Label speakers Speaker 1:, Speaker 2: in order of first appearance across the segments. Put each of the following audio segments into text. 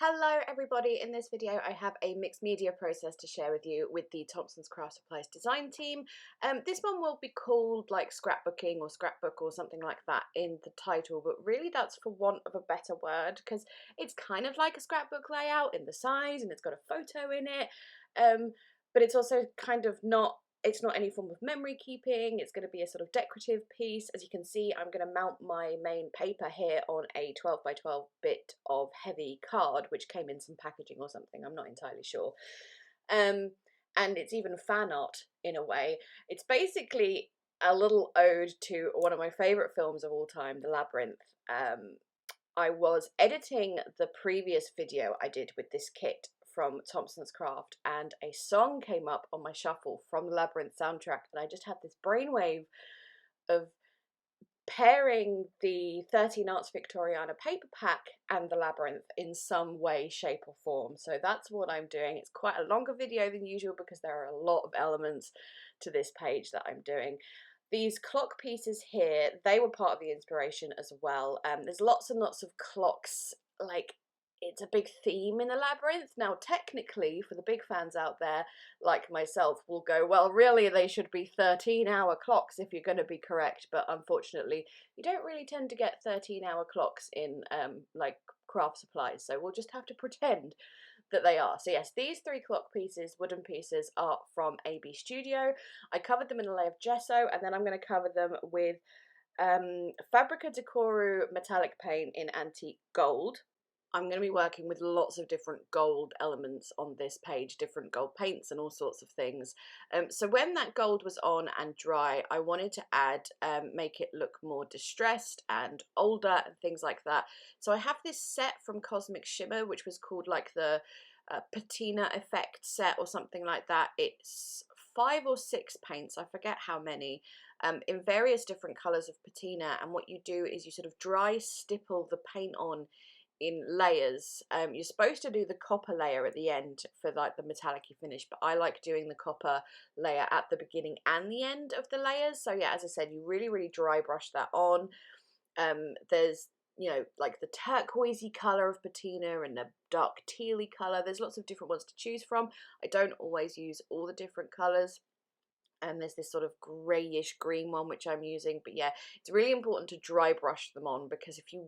Speaker 1: Hello everybody, in this video I have a mixed media process to share with you with the Thompson's Craft Supplies design team. This one will be called like scrapbooking or scrapbook or something like that in the title, but really that's for want of a better word because it's kind of like a scrapbook layout in the size and it's got a photo in it, but it's also kind of not. It's not any form of memory keeping, it's going to be a sort of decorative piece. As you can see, I'm going to mount my main paper here on a 12 by 12 bit of heavy card, which came in some packaging or something, I'm not entirely sure. And it's even fan art in a way. It's basically a little ode to one of my favourite films of all time, The Labyrinth. I was editing the previous video I did with this kit from Thompson's Craft, and a song came up on my shuffle from the Labyrinth soundtrack, and I just had this brainwave of pairing the 13 Arts Victoriana paper pack and the Labyrinth in some way, shape or form. So that's what I'm doing. It's quite a longer video than usual because there are a lot of elements to this page that I'm doing. These clock pieces here, they were part of the inspiration as well. There's lots and lots of clocks, like it's a big theme in the Labyrinth. Now technically, for the big fans out there like myself, will go, well really they should be 13-hour clocks if you're going to be correct, but unfortunately you don't really tend to get 13-hour clocks in like craft supplies, so we'll just have to pretend that they are. So yes, these three clock pieces, wooden pieces, are from AB Studio. I covered them in a layer of gesso, and then I'm going to cover them with Fabrica Decoru metallic paint in antique gold. I'm going to be working with lots of different gold elements on this page, different gold paints and all sorts of things. So when that gold was on and dry, I wanted to add, make it look more distressed and older and things like that. So I have this set from Cosmic Shimmer, which was called like the patina effect set or something like that. It's 5 or 6 paints, I forget how many, in various different colours of patina, and what you do is you sort of dry stipple the paint on in layers. You're supposed to do the copper layer at the end for like the metallic-y finish, but I like doing the copper layer at the beginning and the end of the layers. So yeah, as I said, you really dry brush that on. There's, you know, like the turquoisey colour of patina and the dark tealy colour. There's lots of different ones to choose from. I don't always use all the different colours. And there's this sort of greyish green one which I'm using, but yeah, it's really important to dry brush them on, because if you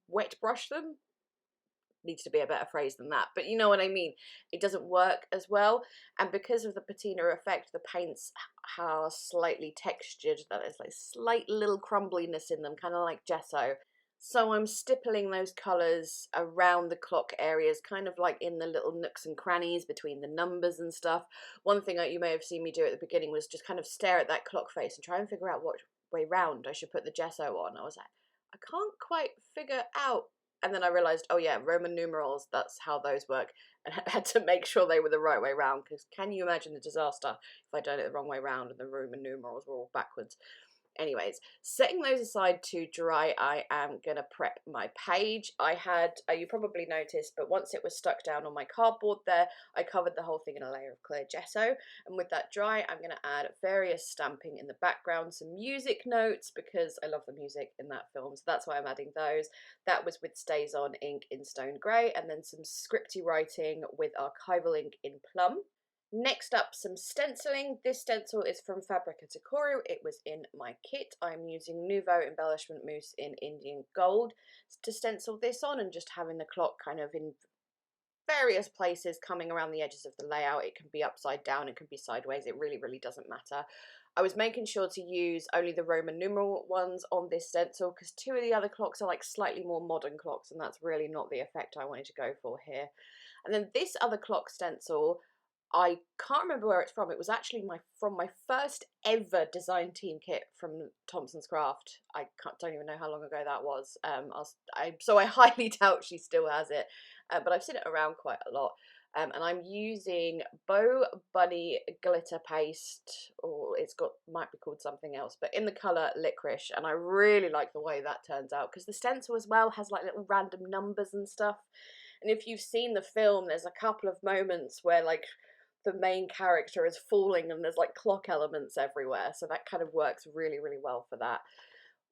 Speaker 1: wet brush them, needs to be a better phrase than that, but you know what I mean, it doesn't work as well. And because of the patina effect, the paints are slightly textured, that there's like slight little crumbliness in them, kind of like gesso. So I'm stippling those colours around the clock areas, kind of like in the little nooks and crannies between the numbers and stuff. One thing that you may have seen me do at the beginning was just kind of stare at that clock face and try and figure out what way round I should put the gesso on. I was like, I can't quite figure out. And then I realised, oh yeah, Roman numerals, that's how those work. And I had to make sure they were the right way round, because can you imagine the disaster if I'd done it the wrong way round and the Roman numerals were all backwards. Anyways, setting those aside to dry, I am going to prep my page. I had, you probably noticed, but once it was stuck down on my cardboard there, I covered the whole thing in a layer of clear gesso. And with that dry, I'm going to add various stamping in the background, some music notes, because I love the music in that film, so that's why I'm adding those. That was with Stays On ink in Stone Grey, and then some scripty writing with archival ink in Plum. Next up, some stenciling. This stencil is from Fabrica Decoru. It was in my kit. I'm using Nouveau embellishment mousse in Indian Gold to stencil this on, and just having the clock kind of in various places coming around the edges of the layout. It can be upside down, it can be sideways, it really doesn't matter. I was making sure to use only the Roman numeral ones on this stencil, because 2 of the other clocks are like slightly more modern clocks, and that's really not the effect I wanted to go for here. And then this other clock stencil, I can't remember where it's from. It was actually from my first ever design team kit from Thompson's Craft. Don't even know how long ago that was. So I highly doubt she still has it, but I've seen it around quite a lot. And I'm using Bow Bunny glitter paste, or might be called something else, but in the colour Licorice, and I really like the way that turns out, because the stencil as well has like little random numbers and stuff. And if you've seen the film, there's a couple of moments where like the main character is falling and there's like clock elements everywhere, so that kind of works really well for that.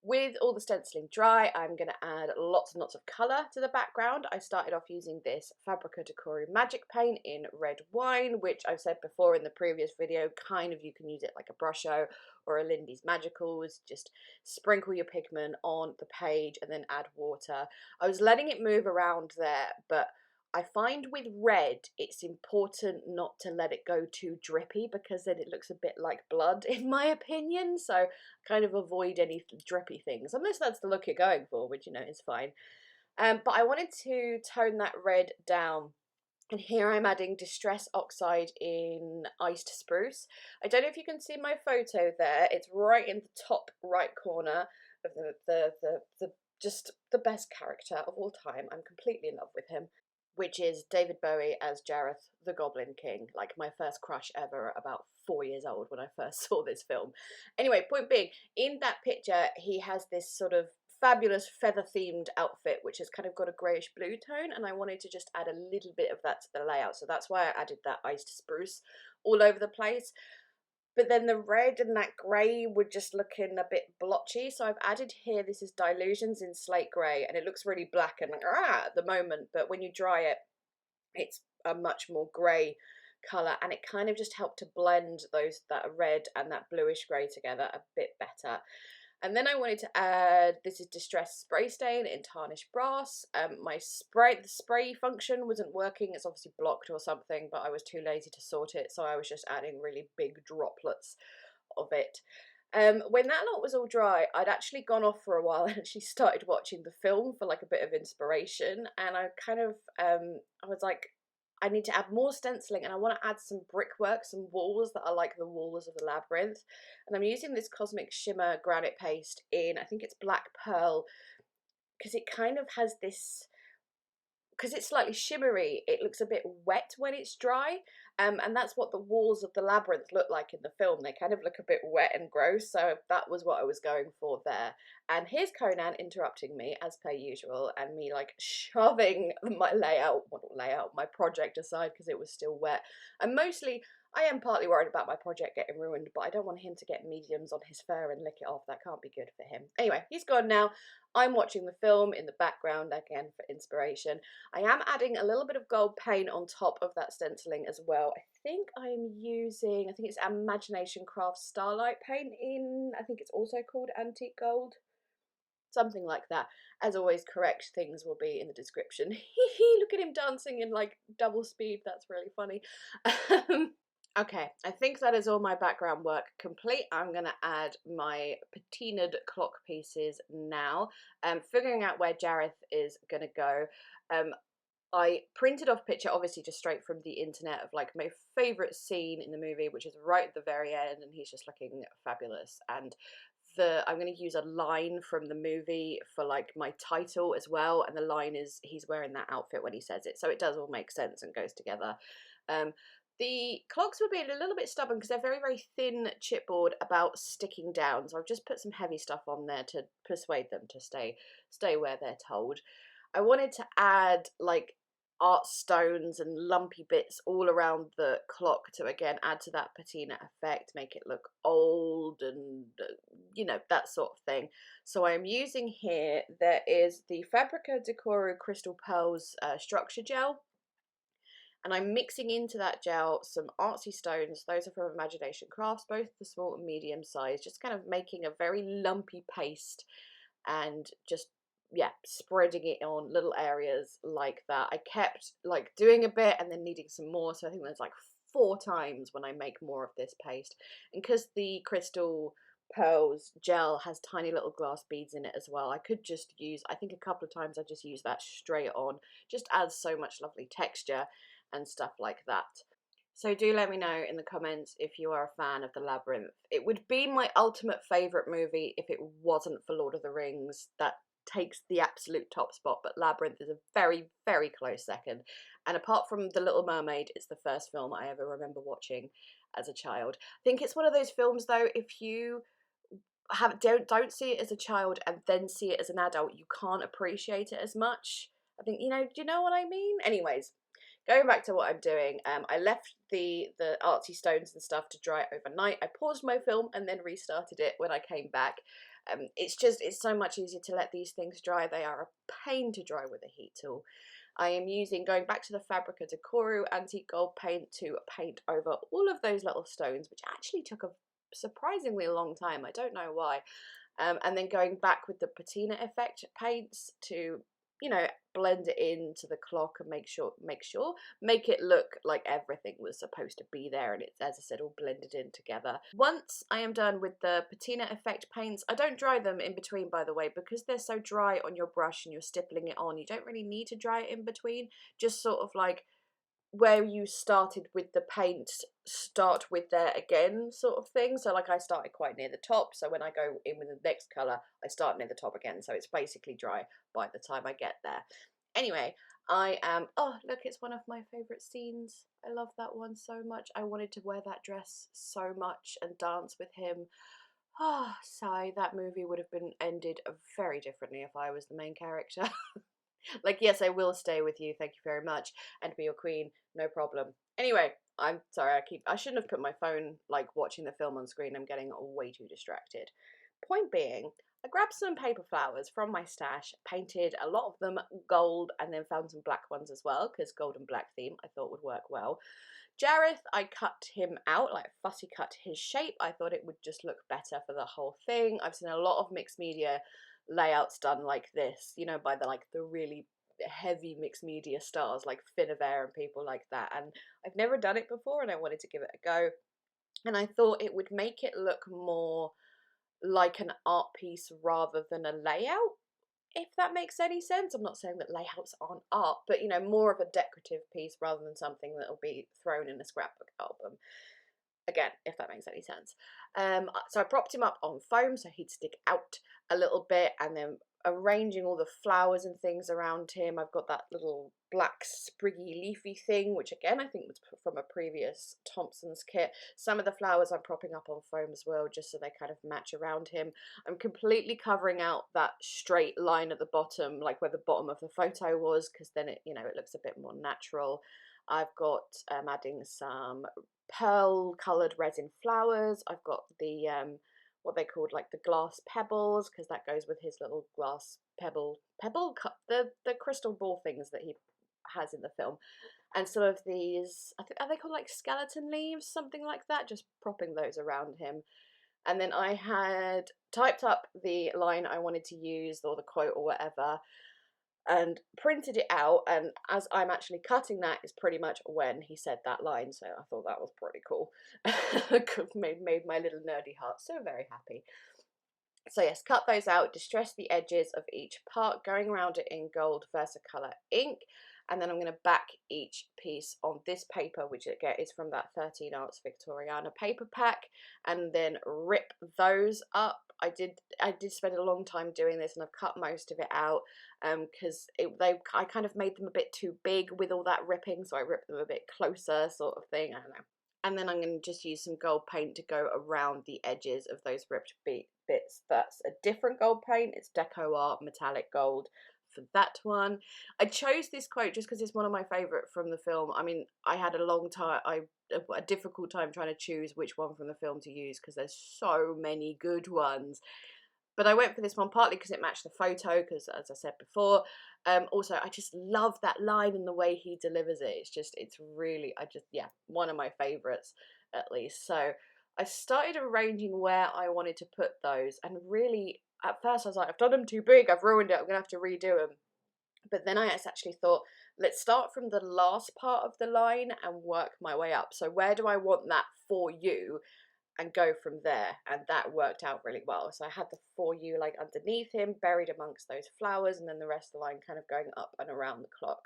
Speaker 1: With all the stenciling dry, I'm going to add lots and lots of colour to the background. I started off using this Fabrica Decori Magic Paint in red wine, which I've said before in the previous video, kind of you can use it like a Brusho or a Lindy's Magicals. Just sprinkle your pigment on the page and then add water. I was letting it move around there, but I find with red, it's important not to let it go too drippy because then it looks a bit like blood, in my opinion. So kind of avoid any drippy things, unless that's the look you're going for, which, you know, is fine. But I wanted to tone that red down. And here I'm adding Distress Oxide in Iced Spruce. I don't know if you can see my photo there. It's right in the top right corner of the just the best character of all time. I'm completely in love with him, which is David Bowie as Jareth the Goblin King, like my first crush ever, about 4 years old when I first saw this film. Anyway, point being, in that picture, he has this sort of fabulous feather-themed outfit, which has kind of got a greyish blue tone, and I wanted to just add a little bit of that to the layout, so that's why I added that iced spruce all over the place. But then the red and that grey were just looking a bit blotchy, so I've added here, this is Dilutions in Slate Grey, and it looks really black and at the moment, but when you dry it, it's a much more grey colour, and it kind of just helped to blend that red and that bluish grey together a bit better. And then I wanted to add, this is Distress Spray Stain in Tarnished Brass. The spray function wasn't working, it's obviously blocked or something, but I was too lazy to sort it, so I was just adding really big droplets of it. When that lot was all dry, I'd actually gone off for a while and actually started watching the film for like a bit of inspiration, and I kind of, I was like, I need to add more stenciling and I want to add some brickwork, some walls that are like the walls of the Labyrinth. And I'm using this Cosmic Shimmer granite paste in, I think it's Black Pearl, because it kind of has this, because it's slightly shimmery, it looks a bit wet when it's dry. And that's what the walls of the Labyrinth look like in the film. They kind of look a bit wet and gross, so that was what I was going for there. And here's Conan interrupting me, as per usual, and me like shoving my my project aside because it was still wet. And mostly, I am partly worried about my project getting ruined, but I don't want him to get mediums on his fur and lick it off. That can't be good for him. Anyway, he's gone now. I'm watching the film in the background again for inspiration. I am adding a little bit of gold paint on top of that stenciling as well. I think it's Imagination Crafts Starlight paint in, I think it's also called Antique Gold. Something like that. As always, correct things will be in the description. Look at him dancing in like double speed. That's really funny. Okay, I think that is all my background work complete. I'm going to add my patinaed clock pieces now. Figuring out where Jareth is going to go. I printed off a picture, obviously just straight from the internet, of like my favourite scene in the movie, which is right at the very end, and he's just looking fabulous. And I'm going to use a line from the movie for like my title as well, and the line is he's wearing that outfit when he says it, so it does all make sense and goes together. The clogs were being a little bit stubborn because they're very, very thin chipboard about sticking down, so I've just put some heavy stuff on there to persuade them to stay where they're told. I wanted to add like art stones and lumpy bits all around the clock to again add to that patina effect, make it look old and you know, that sort of thing. So I'm using here, there is the Fabrica Decoro Crystal Pearls structure gel, and I'm mixing into that gel some artsy stones. Those are from Imagination Crafts, both the small and medium size, just kind of making a very lumpy paste and just, yeah, spreading it on little areas like that. I kept like doing a bit and then needing some more, so I think there's like 4 times when I make more of this paste. And because the Crystal Pearls gel has tiny little glass beads in it as well, I could just use, I think a couple of times I just use that straight on, just adds so much lovely texture and stuff like that. So do let me know in the comments if you are a fan of The Labyrinth. It would be my ultimate favourite movie if it wasn't for Lord of the Rings. That takes the absolute top spot, but Labyrinth is a very, very close second. And apart from The Little Mermaid, it's the first film I ever remember watching as a child. I think it's one of those films though, if you don't see it as a child and then see it as an adult, you can't appreciate it as much. I think, you know, do you know what I mean? Anyways, going back to what I'm doing, I left the artsy stones and stuff to dry overnight. I paused my film and then restarted it when I came back. It's so much easier to let these things dry. They are a pain to dry with a heat tool. I am going back to the Fabrica Decoru antique gold paint to paint over all of those little stones, which actually took a surprisingly long time. I don't know why. And then going back with the patina effect paints to, blend it into the clock and make it look like everything was supposed to be there, and it's, as I said, all blended in together. Once I am done with the patina effect paints, I don't dry them in between, by the way, because they're so dry on your brush and you're stippling it on. You don't really need to dry it in between. Just sort of like where you started with the paint, start with there again sort of thing. So like I started quite near the top, so when I go in with the next colour, I start near the top again, so it's basically dry by the time I get there. Anyway, I am, oh look, it's one of my favourite scenes. I love that one so much. I wanted to wear that dress so much and dance with him. Oh, sigh, that movie would have been ended very differently if I was the main character. Like, yes, I will stay with you, thank you very much, and be your queen, no problem. Anyway, I'm sorry, I shouldn't have put my phone, like, watching the film on screen. I'm getting way too distracted. Point being, I grabbed some paper flowers from my stash, painted a lot of them gold, and then found some black ones as well, because gold and black theme I thought would work well. Jareth, I cut him out, like fussy cut his shape. I thought it would just look better for the whole thing. I've seen a lot of mixed media layouts done like this, by the really heavy mixed media stars like Finavere and people like that, and I've never done it before and I wanted to give it a go, and I thought it would make it look more like an art piece rather than a layout, if that makes any sense. I'm not saying that layouts aren't art, but more of a decorative piece rather than something that'll be thrown in a scrapbook album. Again, if that makes any sense. So I propped him up on foam so he'd stick out a little bit, and then arranging all the flowers and things around him. I've got that little black spriggy leafy thing, which again I think was from a previous Thompson's kit. Some of the flowers I'm propping up on foam as well, just so they kind of match around him. I'm completely covering out that straight line at the bottom, like where the bottom of the photo was, because then it looks a bit more natural. I've got adding some pearl coloured resin flowers. I've got the what they called like the glass pebbles, because that goes with his little glass the crystal ball things that he has in the film, and some of these, I think, are they called like skeleton leaves, something like that, just propping those around him. And then I had typed up the line I wanted to use, or the quote or whatever, and printed it out, and as I'm actually cutting that is pretty much when he said that line, so I thought that was pretty cool. made my little nerdy heart so very happy. So yes, cut those out, distress the edges of each part, going around it in gold Versacolor ink, and then I'm going to back each piece on this paper, which again is from that 13 Arts Victoriana paper pack, and then rip those up. I did spend a long time doing this, and I've cut most of it out because I kind of made them a bit too big with all that ripping, so I ripped them a bit closer, sort of thing. I don't know. And then I'm going to just use some gold paint to go around the edges of those ripped bits. That's a different gold paint. It's Deco Art Metallic Gold for that one. I chose this quote just because it's one of my favourite from the film. I mean, I had a difficult time trying to choose which one from the film to use because there's so many good ones. But I went for this one partly because it matched the photo, because as I said before, also I just love that line and the way he delivers it. It's really, yeah, one of my favourites at least. So I started arranging where I wanted to put those, and really at first I was like, I've done them too big, I've ruined it, I'm going to have to redo them. But then I actually thought, let's start from the last part of the line and work my way up. So where do I want that for you? And go from there, and that worked out really well. So I had the for you like underneath him, buried amongst those flowers, and then the rest of the line kind of going up and around the clock.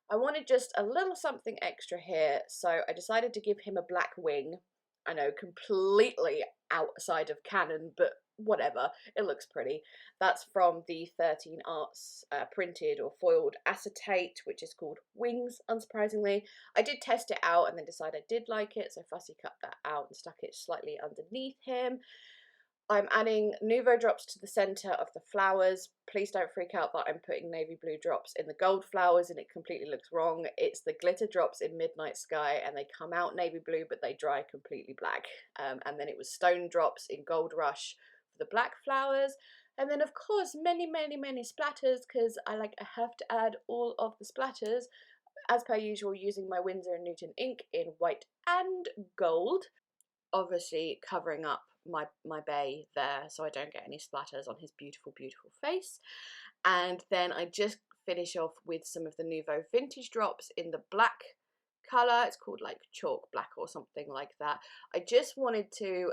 Speaker 1: I wanted just a little something extra here, so I decided to give him a black wing. I know, completely outside of canon, but whatever, it looks pretty. That's from the 13 Arts printed or foiled acetate, which is called Wings, unsurprisingly. I did test it out and then decided I did like it, so fussy cut that out and stuck it slightly underneath him. I'm adding Nuvo drops to the centre of the flowers. Please don't freak out that I'm putting navy blue drops in the gold flowers and it completely looks wrong. It's the glitter drops in Midnight Sky, and they come out navy blue but they dry completely black. And then it was stone drops in Gold Rush for the black flowers. And then of course many splatters, because I have to add all of the splatters as per usual, using my Winsor & Newton ink in white and gold, obviously covering up my bay there so I don't get any splatters on his beautiful face. And then I just finish off with some of the Nouveau Vintage drops in the black colour. It's called like chalk black or something like that. I just wanted to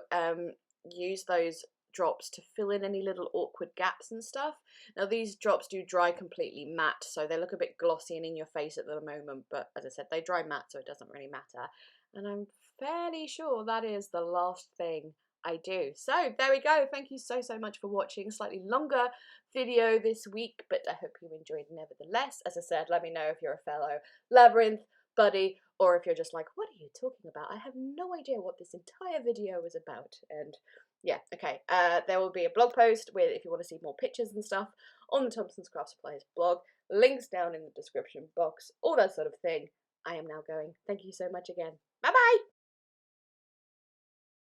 Speaker 1: use those drops to fill in any little awkward gaps and stuff. Now these drops do dry completely matte, so they look a bit glossy and in your face at the moment, but as I said, they dry matte, so it doesn't really matter. And I'm fairly sure that is the last thing I do. So there we go. Thank you so much for watching. Slightly longer video this week, but I hope you enjoyed nevertheless. As I said, let me know if you're a fellow Labyrinth buddy, or if you're just like, what are you talking about? I have no idea what this entire video was about. And yeah, okay. There will be a blog post with, if you want to see more pictures and stuff, on the Thompson's Craft Supplies blog. Links down in the description box, all that sort of thing. I am now going. Thank you so much again. Bye bye!